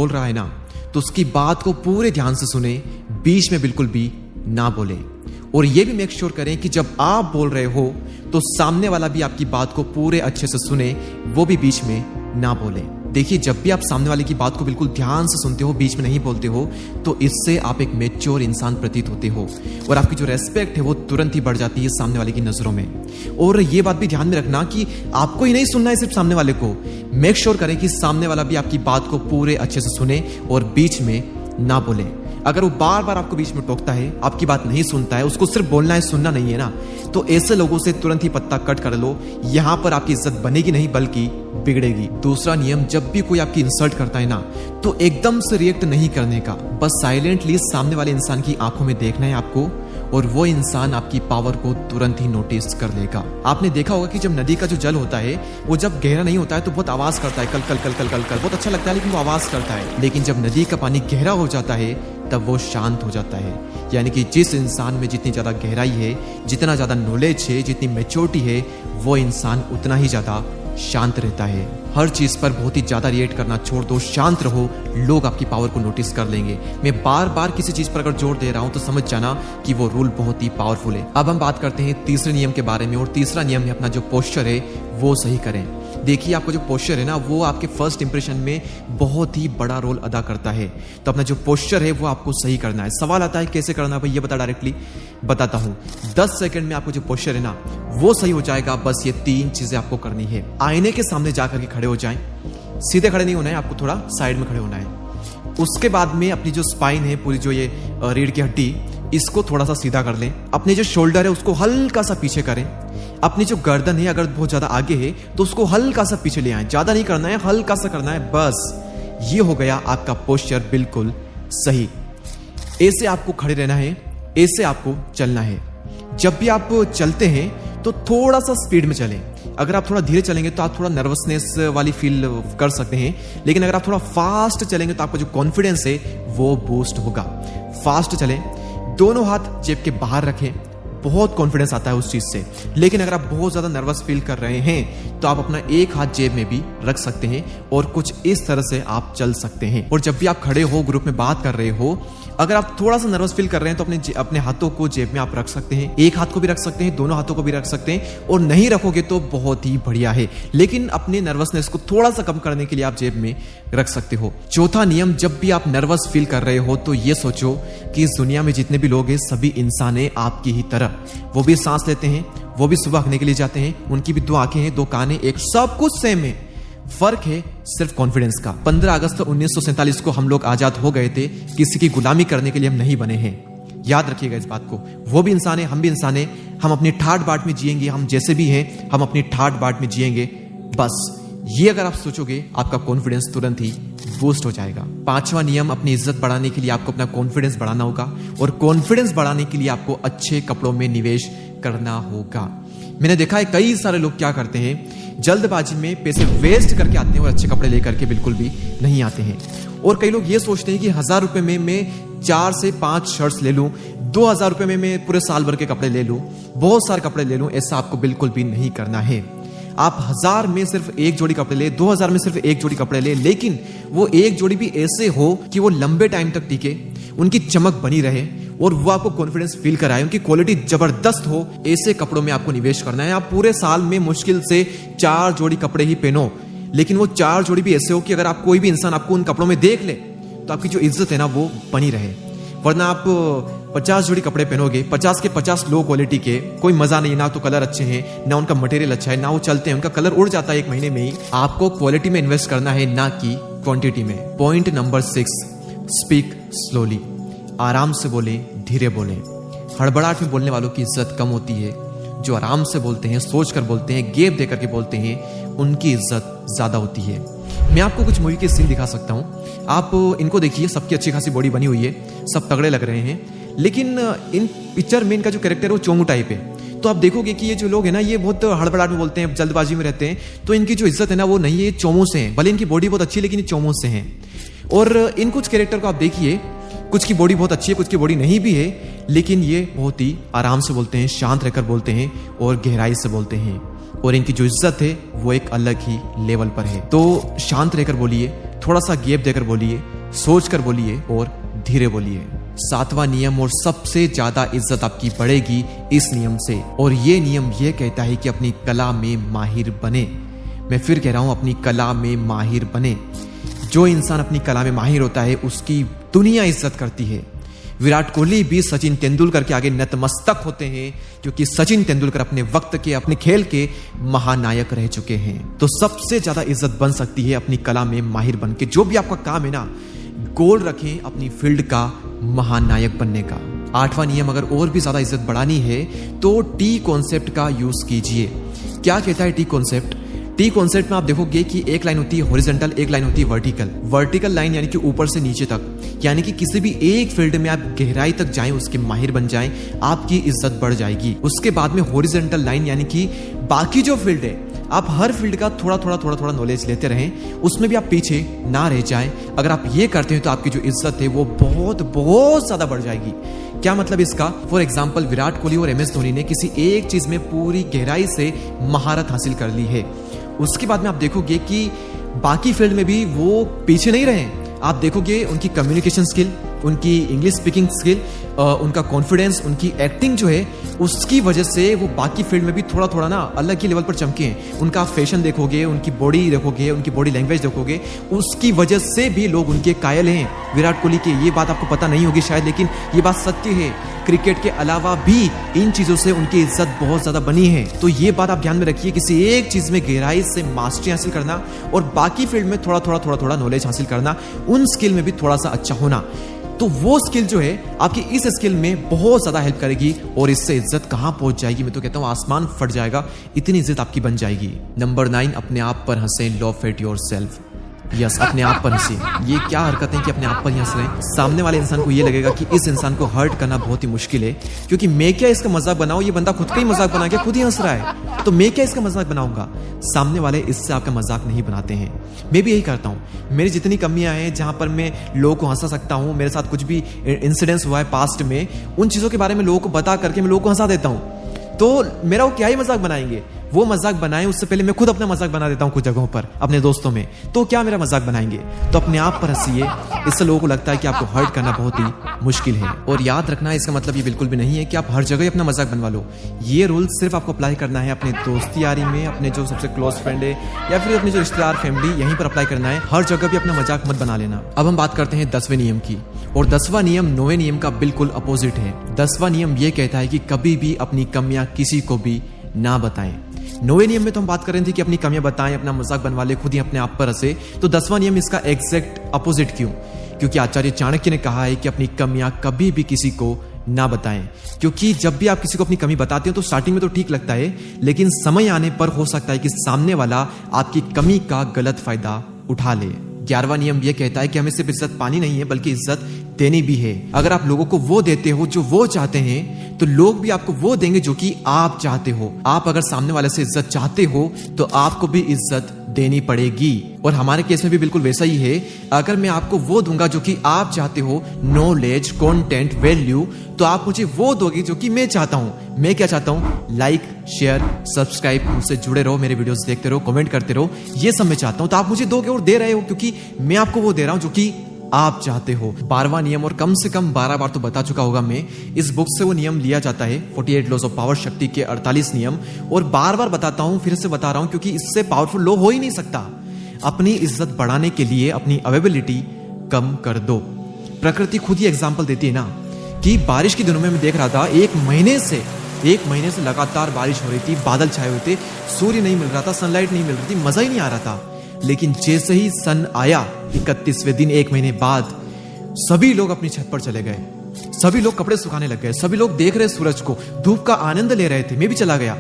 बोल रहा है ना, तो उसकी बात को पूरे ध्यान से सुने, बीच में बिल्कुल भी ना बोले। और ये भी मेक श्योर करें कि जब आप बोल रहे हो तो सामने वाला भी आपकी बात को पूरे अच्छे से सुने, वो भी बीच में ना बोले। देखिए, जब भी आप सामने वाले की बात को बिल्कुल ध्यान से सुनते हो, बीच में नहीं बोलते हो, तो इससे आप एक मैच्योर इंसान प्रतीत होते हो और आपकी जो रेस्पेक्ट है वो तुरंत ही बढ़ जाती है सामने वाले की नजरों में। और ये बात भी ध्यान में रखना कि आपको ही नहीं सुनना है सिर्फ सामने वाले को, मेक श्योर करें कि सामने वाला भी आपकी बात को पूरे अच्छे से सुने और बीच में ना बोले। अगर वो बार बार आपको बीच में टोकता है, आपकी बात नहीं सुनता है, उसको सिर्फ बोलना है, सुनना नहीं है ना, तो ऐसे लोगों से तुरंत ही पत्ता कट कर लो। यहां पर आपकी इज्जत बनेगी नहीं बल्कि बिगड़ेगी। दूसरा नियम, जब भी कोई आपकी इंसल्ट करता है ना, तो एकदम से रिएक्ट नहीं करने का, बस साइलेंटली सामने वाले इंसान की आंखों में देखना है आपको, और वो इंसान आपकी पावर को तुरंत ही नोटिस कर लेगा। आपने देखा होगा कि जब नदी का जो जल होता है वो जब गहरा नहीं होता है तो बहुत आवाज करता है, कल कल कल कल कल कल, बहुत अच्छा लगता है लेकिन वो आवाज करता है। लेकिन जब नदी का पानी गहरा हो जाता है तब वो शांत हो जाता है। यानी कि जिस इंसान में जितनी ज्यादा गहराई है, जितना ज्यादा नॉलेज है, जितनी मैच्योरिटी है, वो इंसान उतना ही ज्यादा शांत रहता है। हर चीज पर बहुत ही ज्यादा रिएक्ट करना छोड़ दो, शांत रहो, लोग आपकी पावर को नोटिस कर लेंगे। मैं बार बार किसी चीज पर अगर जोर दे रहा हूं तो समझ जाना कि वो रूल बहुत ही पावरफुल है। अब हम बात करते हैं तीसरे नियम के बारे में, और तीसरा नियम है अपना जो पोस्चर है वो सही करें। देखिए, आपका जो पोस्चर है ना, वो आपके फर्स्ट इंप्रेशन में बहुत ही बड़ा रोल अदा करता है। तो अपना जो पोस्चर है वो आपको सही करना है। सवाल आता है कैसे करना है भाई, ये बता, डायरेक्टली बताता हूं। 10 सेकंड में आपको जो पोस्चर है ना वो सही हो जाएगा। बस ये 3 चीजें आपको करनी है। आईने के सामने जाकर के खड़े हो जाएं, सीधे खड़े नहीं होना है, आपको थोड़ा साइड में खड़े होना है। उसके बाद में अपनी जो स्पाइन है, पूरी जो ये रीढ़ की हड्डी, इसको थोड़ा सा सीधा कर लें। अपने जो शोल्डर है उसको हल्का सा पीछे करें। अपनी जो गर्दन है अगर बहुत ज्यादा आगे है तो उसको हल्का सा पीछे ले आए। ज्यादा नहीं करना है, हल्का सा करना है, बस। ये हो गया आपका पोस्चर बिल्कुल सही। ऐसे आपको खड़े रहना है, ऐसे आपको चलना है। जब भी आप चलते हैं तो थोड़ा सा स्पीड में चलें। अगर आप थोड़ा धीरे चलेंगे तो आप थोड़ा नर्वसनेस वाली फील कर सकते हैं, लेकिन अगर आप थोड़ा फास्ट चलेंगे तो आपका जो कॉन्फिडेंस है वो बूस्ट होगा। फास्ट चलें, दोनों हाथ जेब के बाहर रखें, बहुत कॉन्फिडेंस आता है उस चीज से। लेकिन अगर आप बहुत ज्यादा नर्वस फील कर रहे हैं तो आप अपना एक हाथ जेब में भी रख सकते हैं और कुछ इस तरह से आप चल सकते हैं। और जब भी आप खड़े हो, ग्रुप में बात कर रहे हो, अगर आप थोड़ा सा नर्वस फील कर रहे हैं तो अपने हाथों को जेब में आप रख सकते हैं। एक हाथ को भी रख सकते हैं, दोनों हाथों को भी रख सकते हैं, और नहीं रखोगे तो बहुत ही बढ़िया है। लेकिन अपने नर्वसनेस को थोड़ा सा कम करने के लिए आप जेब में रख सकते हो। चौथा नियम, जब भी आप नर्वस फील कर रहे हो तो ये सोचो कि इस दुनिया में जितने भी लोग हैं सभी इंसान हैं आपकी ही तरह। वो भी सांस लेते हैं, वो भी सुबह हगने के लिए जाते हैं, उनकी भी 2 आंखें हैं, 2 कान हैं, एक सब कुछ सेम है। फर्क है सिर्फ कॉन्फिडेंस का। 15 अगस्त 1947 को हम लोग आजाद हो गए थे, किसी की गुलामी करने के लिए हम नहीं बने हैं। याद रखिएगा इस बात को। वो भी इंसान है, हम भी इंसान है। हम अपनी ठाट बाट में जिएंगे, हम जैसे भी हैं हम अपनी ठाट बाट में जिएंगे। बस ये अगर आप सोचोगे, आपका कॉन्फिडेंस तुरंत ही बूस्ट हो जाएगा। 5वां नियम, अपनी इज्जत बढ़ाने के लिए आपको अपना कॉन्फिडेंस बढ़ाना होगा, और कॉन्फिडेंस बढ़ाने के लिए आपको अच्छे कपड़ों में निवेश करना होगा। मैंने देखा है कई सारे लोग क्या करते हैं, जल्दबाजी में पैसे वेस्ट करके आते हैं और अच्छे कपड़े लेकर के बिल्कुल भी नहीं आते हैं। और कई लोग ये सोचते हैं कि 1000 रुपए में मैं 4 से 5 शर्ट्स ले लूं, 2000 रुपए में मैं पूरे साल भर के कपड़े ले लूं, बहुत सारे कपड़े ले लूं। ऐसा आपको बिल्कुल भी नहीं करना है। आप 1000 में सिर्फ 1 जोड़ी कपड़े ले, 2000 में सिर्फ 1 जोड़ी कपड़े ले, लेकिन वो 1 जोड़ी भी ऐसे हो कि वो लंबे टाइम तक टिके, उनकी चमक बनी रहे और वो आपको कॉन्फिडेंस फील कराए, उनकी क्वालिटी जबरदस्त हो। ऐसे कपड़ों में आपको निवेश करना है। आप पूरे साल में मुश्किल से 4 जोड़ी कपड़े ही पहनो, लेकिन वो 4 जोड़ी भी ऐसे हो कि अगर आप कोई भी इंसान आपको उन कपड़ों में देख ले तो आपकी जो इज्जत है ना वो बनी रहे। वरना आप 50 जोड़ी कपड़े पहनोगे, 50 के 50 लो क्वालिटी के, कोई मजा नहीं, ना तो कलर अच्छे हैं, ना उनका मटेरियल अच्छा है, ना वो चलते हैं, उनका कलर उड़ जाता है 1 महीने में ही। आपको क्वालिटी में इन्वेस्ट करना है, ना कि क्वांटिटी में। Point number 6, speak slowly. आराम से बोले, धीरे बोले। हड़बड़ाहट में बोलने वालों की इज्जत कम होती है। जो आराम से बोलते हैं, सोच कर बोलते हैं, गैप देकर के बोलते हैं, उनकी इज्जत ज्यादा होती है। मैं आपको कुछ मूवी के सीन दिखा सकता हूँ, आप इनको देखिए। सबकी अच्छी खासी बॉडी बनी हुई है, सब तगड़े लग रहे हैं, लेकिन इन पिक्चर में इनका जो कैरेक्टर है वो चोमू टाइप है। तो आप देखोगे कि ये जो लोग हैं ना, ये बहुत हड़बड़ाहट में बोलते हैं, जल्दबाजी में रहते हैं, तो इनकी जो इज्जत है ना वो नहीं है, ये चोमू से हैं। भले इनकी बॉडी बहुत अच्छी है लेकिन ये चोमू से हैं। और इन कुछ कैरेक्टर को आप देखिए, कुछ की बॉडी बहुत अच्छी है, कुछ की बॉडी नहीं भी है, लेकिन ये बहुत ही आराम से बोलते हैं, शांत रहकर बोलते हैं और गहराई से बोलते हैं। और इनकी जो इज्जत है वो एक अलग ही लेवल पर है। तो शांत रहकर बोलिए, थोड़ा सा गैप देकर बोलिए, सोच कर बोलिए और धीरे बोलिए। 7वां नियम और सबसे ज्यादा इज्जत आपकी बढ़ेगी इस नियम से, और ये नियम ये कहता है कि अपनी कला में माहिर बने। मैं फिर कह रहा हूं, अपनी कला में माहिर बने। जो इंसान अपनी कला में माहिर होता है उसकी दुनिया इज्जत करती है। विराट कोहली भी सचिन तेंदुलकर के आगे नतमस्तक होते हैं, क्योंकि सचिन तेंदुलकर अपने वक्त के, अपने खेल के महानायक रह चुके हैं। तो सबसे ज्यादा इज्जत बन सकती है अपनी कला में माहिर बन के। जो भी आपका काम है ना, गोल रखें अपनी फील्ड का महानायक बनने का। 8वां नियम, अगर और भी ज्यादा इज्जत बढ़ानी है तो टी कॉन्सेप्ट का यूज कीजिए। क्या कहता है टी कॉन्सेप्ट? टी कॉन्सेप्ट में आप देखोगे कि एक लाइन होती है हॉरिजॉन्टल, एक लाइन होती है वर्टिकल। वर्टिकल लाइन यानी कि ऊपर से नीचे तक, यानी कि किसी भी एक फील्ड में आप गहराई तक जाएं, उसके माहिर बन जाएं, आपकी इज्जत बढ़ जाएगी। उसके बाद में हॉरिजॉन्टल लाइन, यानी कि बाकी जो फील्ड है, आप हर फील्ड का थोड़ा थोड़ा नॉलेज लेते रहें, उसमें भी आप पीछे ना रह जाएं। अगर आप ये करते हैं तो आपकी जो इज्जत है वो बहुत बहुत ज्यादा बढ़ जाएगी। क्या मतलब इसका? फॉर एग्जाम्पल, विराट कोहली और MS धोनी ने किसी एक चीज में पूरी गहराई से महारत हासिल कर ली है। उसके बाद में आप देखोगे कि बाकी फील्ड में भी वो पीछे नहीं रहे। आप देखोगे उनकी कम्युनिकेशन स्किल, उनकी इंग्लिश स्पीकिंग स्किल, उनका कॉन्फिडेंस, उनकी एक्टिंग जो है, उसकी वजह से वो बाकी फील्ड में भी थोड़ा थोड़ा ना अलग ही लेवल पर चमके हैं। उनका फैशन देखोगे, उनकी बॉडी देखोगे, उनकी बॉडी लैंग्वेज देखोगे, उसकी वजह से भी लोग उनके कायल हैं विराट कोहली के। ये बात आपको पता नहीं होगी शायद, लेकिन ये बात सत्य है। क्रिकेट के अलावा भी इन चीजों से उनकी इज्जत बहुत ज्यादा बनी है। तो ये बात आप ध्यान में रखिए, किसी एक चीज में गहराई से मास्टरी हासिल करना और बाकी फील्ड में थोड़ा थोड़ा नॉलेज हासिल करना, उन स्किल में भी थोड़ा सा अच्छा होना। तो वो स्किल जो है आपकी इस स्किल में बहुत ज्यादा हेल्प करेगी, और इससे इज्जत कहां पहुंच जाएगी, मैं तो कहता हूं आसमान फट जाएगा, इतनी इज्जत आपकी बन जाएगी। नंबर 9, अपने आप पर हंसे, लव एट योरसेल्फ। यस, अपने आप पर हंसे। ये क्या हरकत है कि अपने आप पर ही हंस रहे हैं? सामने वाले इंसान को ये लगेगा कि इस इंसान को हर्ट करना बहुत ही मुश्किल है, क्योंकि मैं क्या इसका मजाक बनाऊं, ये बंदा खुद का ही मजाक बना के खुद ही हंस रहा है, तो मैं क्या इसका मजाक बनाऊंगा? सामने वाले इससे आपका मजाक नहीं बनाते हैं। मैं भी यही करता हूं। मेरी जितनी कमियां हैं, जहां पर मैं लोगों को हंसा सकता हूं, मेरे साथ कुछ भी इंसिडेंट्स हुआ है पास्ट में, उन चीजों के बारे में लोगों को बता करके मैं लोगों को हंसा देता हूं। तो मेरा वो क्या ही मजाक बनाएंगे? वो मजाक बनाए उससे पहले मैं खुद अपना मजाक बना देता हूं कुछ जगहों पर अपने दोस्तों में, तो क्या मेरा मजाक बनाएंगे? तो अपने आप पर हंसिए, इससे लोगों को लगता है कि आपको हर्ट करना बहुत ही मुश्किल है। और याद रखना, इसका मतलब ये बिल्कुल भी नहीं है कि आप हर जगह अपना मजाक बनवा लो। ये रूल सिर्फ आपको अप्लाई करना है अपने दोस्ती यारी में, अपने जो सबसे क्लोज फ्रेंड है या फिर अपने जो रिश्तेदार फैमिली, यहीं पर अप्लाई करना है। हर जगह भी अपना मजाक मत बना लेना। अब हम बात करते हैं 10वें नियम की, और 10वां नियम 9वें नियम का बिल्कुल अपोजिट है। 10वां नियम ये कहता है कि कभी भी अपनी कमियां किसी को भी ना बताएं। 9वें नियम में तो हम बात कर रहे थे कि अपनी कमियां बताएं, अपना मजाक बनवा ले, खुद ही अपने आप पर हंसे। तो 10वां नियम इसका एग्जैक्ट अपोजिट क्यों? क्योंकि आचार्य चाणक्य ने कहा है कि अपनी कमियां कभी भी किसी को ना बताएं। क्योंकि जब भी आप किसी को अपनी कमी बताते हो तो स्टार्टिंग में तो ठीक लगता है, लेकिन समय आने पर हो सकता है कि सामने वाला आपकी कमी का गलत फायदा उठा ले। 11वां नियम यह कहता है कि हमें सिर्फ इज्जत पानी नहीं है बल्कि इज्जत देनी भी है। अगर आप लोगों को वो देते हो जो वो चाहते हैं, तो लोग भी आपको वो देंगे जो कि आप चाहते हो। आप अगर सामने वाले से इज्जत चाहते हो तो आपको भी इज्जत देनी पड़ेगी। और हमारे केस में भी बिल्कुल वैसा ही है। अगर मैं आपको वो दूंगा जो कि आप चाहते हो, नॉलेज, कंटेंट, वैल्यू, तो आप मुझे वो दोगे जो कि मैं चाहता हूं। मैं क्या चाहता हूं? लाइक, शेयर, सब्सक्राइब, मुझसे जुड़े रहो, मेरे वीडियोस देखते रहो, कमेंट करते रहो, ये सब मैं चाहता हूं। तो आप मुझे दोगे और दे रहे हो, क्योंकि मैं आपको वो दे रहा हूं जो कि आप चाहते हो। 12वां नियम, और कम से कम 12 बार तो बता चुका होगा मैं, इस बुक से वो नियम लिया जाता है 48 लॉज ऑफ पावर, शक्ति के 48 नियम। और बार बार बताता हूं, फिर से बता रहा हूं, क्योंकि इससे पावरफुल लॉ हो ही नहीं सकता। अपनी इज्जत बढ़ाने के लिए अपनी अवेलेबिलिटी कम कर दो। प्रकृति खुद ही एग्जाम्पल देती है ना, कि बारिश के दिनों में मैं देख रहा था, एक महीने से लगातार बारिश हो रही थी, बादल छाए हुए थे, सूर्य नहीं मिल रहा था, सनलाइट नहीं मिल रही थी, मजा ही नहीं आ रहा था। लेकिन जैसे ही सन आया 31वें दिन, एक महीने बाद, सभी लोग अपनी छत पर चले गए, सभी लोग कपड़े सुखाने लग गए, सभी लोग देख रहे सूरज को, धूप का आनंद ले रहे थे। मैं भी चला गया।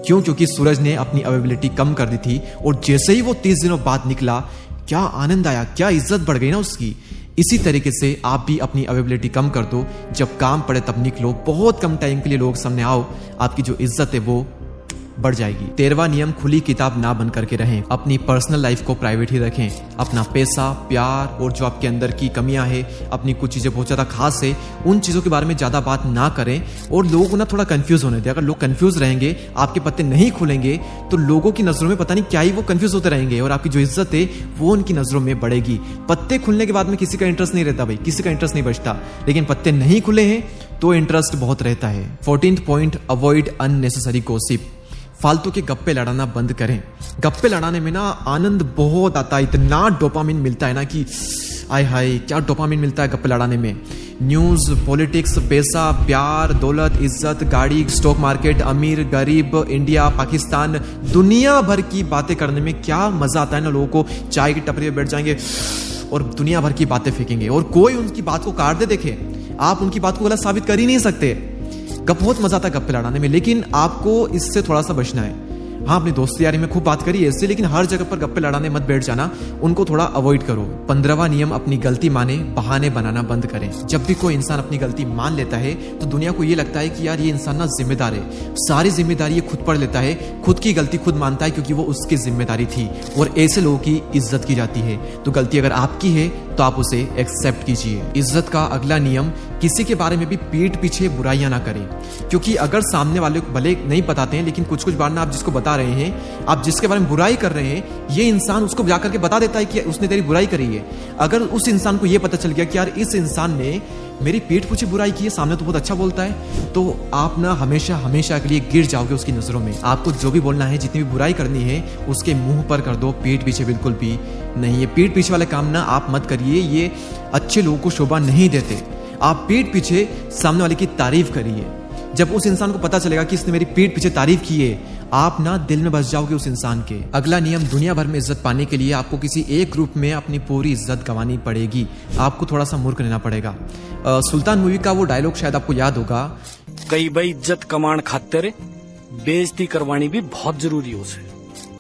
क्यों? क्योंकि सूरज ने अपनी अवेलेबिलिटी कम कर दी थी। और जैसे ही वो 30 दिनों बाद निकला, क्या आनंद आया, क्या इज्जत बढ़ गई ना उसकी। इसी तरीके से आप भी अपनी अवेलेबिलिटी कम कर दो, जब काम पड़े तब निकलो, बहुत कम टाइम के लिए लोग सामने आओ, आपकी जो इज्जत है वो बढ़ जाएगी। 13वां नियम, खुली किताब ना बन करके रहें। अपनी पर्सनल लाइफ को प्राइवेट ही रखें। अपना पैसा, प्यार और जो आपके अंदर की कमियां है, अपनी कुछ चीजें बहुत ज्यादा खास है, उन चीजों के बारे में ज्यादा बात ना करें और लोगों को ना थोड़ा कंफ्यूज होने दें। अगर लोग कंफ्यूज रहेंगे, आपके पत्ते नहीं खुलेंगे, तो लोगों की नजरों में पता नहीं क्या ही वो कंफ्यूज होते रहेंगे और आपकी जो इज्जत है वो उनकी नजरों में बढ़ेगी। पत्ते खुलने के बाद में किसी का इंटरेस्ट नहीं रहता भाई, किसी का इंटरेस्ट नहीं बचता, लेकिन पत्ते नहीं खुले हैं तो इंटरेस्ट बहुत रहता है। 14th point, avoid unnecessary gossip. फालतू के गप्पे लड़ाना बंद करें। गप्पे लड़ाने में ना आनंद बहुत आता है, इतना डोपामिन मिलता है ना कि आय हाय क्या डोपामिन मिलता है गप्पे लड़ाने में। न्यूज, पॉलिटिक्स, पैसा, प्यार, दौलत, इज्जत, गाड़ी, स्टॉक मार्केट, अमीर गरीब, इंडिया, पाकिस्तान, दुनिया भर की बातें करने में क्या मजा आता है ना। लोगों को चाय की टपरी पे बैठ जाएंगे और दुनिया भर की बातें फेंकेंगे और कोई उनकी बात को काट दे, देखे आप उनकी बात को गलत साबित कर ही नहीं सकते। बहुत मजा आता है गप्पे लड़ाने में, लेकिन आपको इससे थोड़ा सा बचना है। हाँ, अपनी दोस्ती यारी में खूब बात करिए इससे, लेकिन हर जगह पर गप्पे लड़ाने मत बैठ जाना, उनको थोड़ा अवॉइड करो। 15वां नियम, अपनी गलती माने, बहाने बनाना बंद करें। जब भी कोई इंसान अपनी गलती मान लेता है तो दुनिया को ये लगता है कि यार ये इंसान ना जिम्मेदार है, सारी जिम्मेदारी ये खुद पर लेता है, खुद की गलती खुद मानता है क्योंकि वो उसकी जिम्मेदारी थी, और ऐसे लोगों की इज्जत की जाती है। तो गलती अगर आपकी है तो आप उसे एक्सेप्ट कीजिए। इज्जत का अगला नियम, किसी के बारे में भी पीठ पीछे बुराइयां ना करें, क्योंकि अगर सामने वाले को भले नहीं बताते हैं, लेकिन कुछ कुछ बार ना आप जिसको बता रहे हैं, आप जिसके बारे में बुराई कर रहे हैं, ये इंसान उसको जाकर के बता देता है कि उसने तेरी बुराई करी है। अगर उस इंसान को ये पता चल गया कि यार इस इंसान ने मेरी पीठ पीछे बुराई की है, सामने तो बहुत अच्छा बोलता है, तो आप ना हमेशा हमेशा के लिए गिर जाओगे उसकी नजरों में। आपको जो भी बोलना है, जितनी भी बुराई करनी है, उसके मुंह पर कर दो, पीठ पीछे बिल्कुल भी नहीं। ये पीठ पीछे वाले काम ना आप मत करिए, ये अच्छे लोगों को शोभा नहीं देते। आप पीठ पीछे सामने वाले की तारीफ करिए। जब उस इंसान को पता चलेगा कि इसने मेरी पीठ पीछे तारीफ की है, आप ना दिल में बस जाओगे उस इंसान के। अगला नियम, दुनिया भर में इज्जत पाने के लिए आपको किसी एक ग्रुप में अपनी पूरी इज्जत गंवानी पड़ेगी। आपको थोड़ा सा मूर्ख रहना पड़ेगा। सुल्तान मूवी का वो डायलॉग शायद आपको याद होगा, कई भाई इज्जत कमाण खातिर बेइज्जती करवानी भी बहुत जरूरी हो से।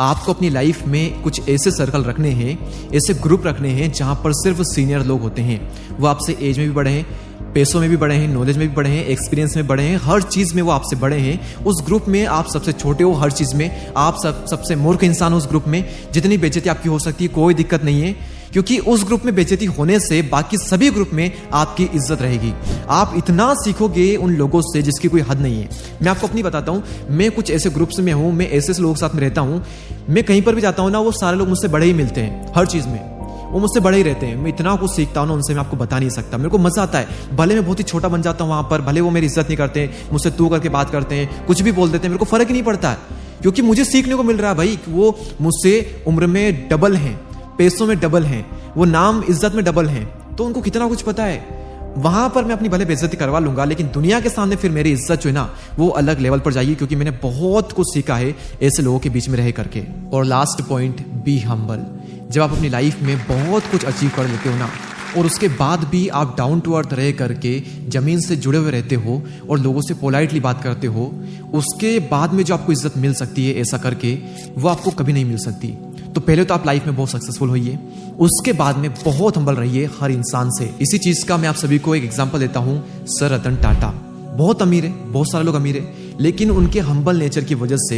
आपको अपनी लाइफ में कुछ ऐसे सर्कल रखने हैं, ऐसे ग्रुप रखने हैं जहां पर सिर्फ सीनियर लोग होते हैं। वो आपसे एज में भी बड़े हैं, पैसों में भी बड़े हैं, नॉलेज में भी बड़े हैं, एक्सपीरियंस में बड़े हैं, हर चीज में वो आपसे बड़े हैं। उस ग्रुप में आप सबसे छोटे हो, हर चीज में आप सबसे मूर्ख इंसान हो। उस ग्रुप में जितनी बेइज्जती आपकी हो सकती है कोई दिक्कत नहीं है, क्योंकि उस ग्रुप में बेइज्जती होने से बाकी सभी ग्रुप में आपकी इज्जत रहेगी। आप इतना सीखोगे उन लोगों से जिसकी कोई हद नहीं है। मैं आपको अपनी बताता हूँ, मैं कुछ ऐसे ग्रुप्स में हूँ, मैं ऐसे लोगों के साथ में रहता हूँ, मैं कहीं पर भी जाता हूँ ना, वो सारे लोग मुझसे बड़े ही मिलते हैं, हर चीज में वो मुझसे बड़े ही रहते हैं। मैं इतना कुछ सीखता हूँ ना उनसे, मैं आपको बता नहीं सकता। मेरे को मजा आता है, भले मैं बहुत ही छोटा बन जाता हूँ वहां पर, भले वो मेरी इज्जत नहीं करते, मुझसे तू करके बात करते हैं, कुछ भी बोल देते हैं, मेरे को फर्क ही नहीं पड़ता है, क्योंकि मुझे सीखने को मिल रहा है भाई। वो मुझसे उम्र में डबल हैं, पैसों में डबल हैं, वो नाम इज्जत में डबल हैं, तो उनको कितना कुछ पता है। वहां पर मैं अपनी भले बेइज्जती करवा लूंगा, लेकिन दुनिया के सामने फिर मेरी इज्जत जो है ना वो अलग लेवल पर जाएगी, क्योंकि मैंने बहुत कुछ सीखा है ऐसे लोगों के बीच में रह करके। और लास्ट पॉइंट, बी हम्बल। जब आप अपनी लाइफ में बहुत कुछ अचीव कर लेते हो ना, और उसके बाद भी आप डाउन टू अर्थ रह करके जमीन से जुड़े हुए रहते हो और लोगों से पोलाइटली बात करते हो, उसके बाद में जो आपको इज्जत मिल सकती है ऐसा करके, वो आपको कभी नहीं मिल सकती। तो पहले तो आप लाइफ में बहुत सक्सेसफुल होइए, उसके बाद में बहुत हम्बल रहिए हर इंसान से। इसी चीज का मैं आप सभी को एक एग्जांपल देता हूं। सर रतन टाटा बहुत अमीर है, बहुत सारे लोग अमीर है, लेकिन उनके हम्बल नेचर की वजह से,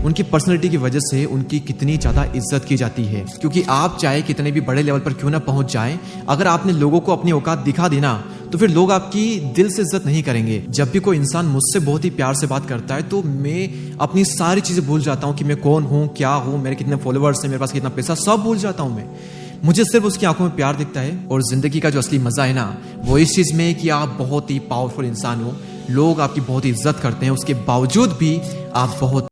उनकी पर्सनैलिटी की वजह से उनकी कितनी ज्यादा इज्जत की जाती है। क्योंकि आप चाहे कितने भी बड़े लेवल पर क्यों ना पहुंच जाए, अगर आपने लोगों को अपनी औकात दिखा दी ना, तो फिर लोग आपकी दिल से इज्जत नहीं करेंगे। जब भी कोई इंसान मुझसे बहुत ही प्यार से बात करता है तो मैं अपनी सारी चीजें भूल जाता हूँ कि मैं कौन हूँ, क्या हूँ, मेरे कितने फॉलोअर्स हैं, मेरे पास कितना पैसा, सब भूल जाता हूँ मैं। मुझे सिर्फ उसकी आंखों में प्यार दिखता है। और जिंदगी का जो असली मजा है ना, वो इस चीज में है कि आप बहुत ही पावरफुल इंसान हो, लोग आपकी बहुत ही इज्जत करते हैं, उसके बावजूद भी आप बहुत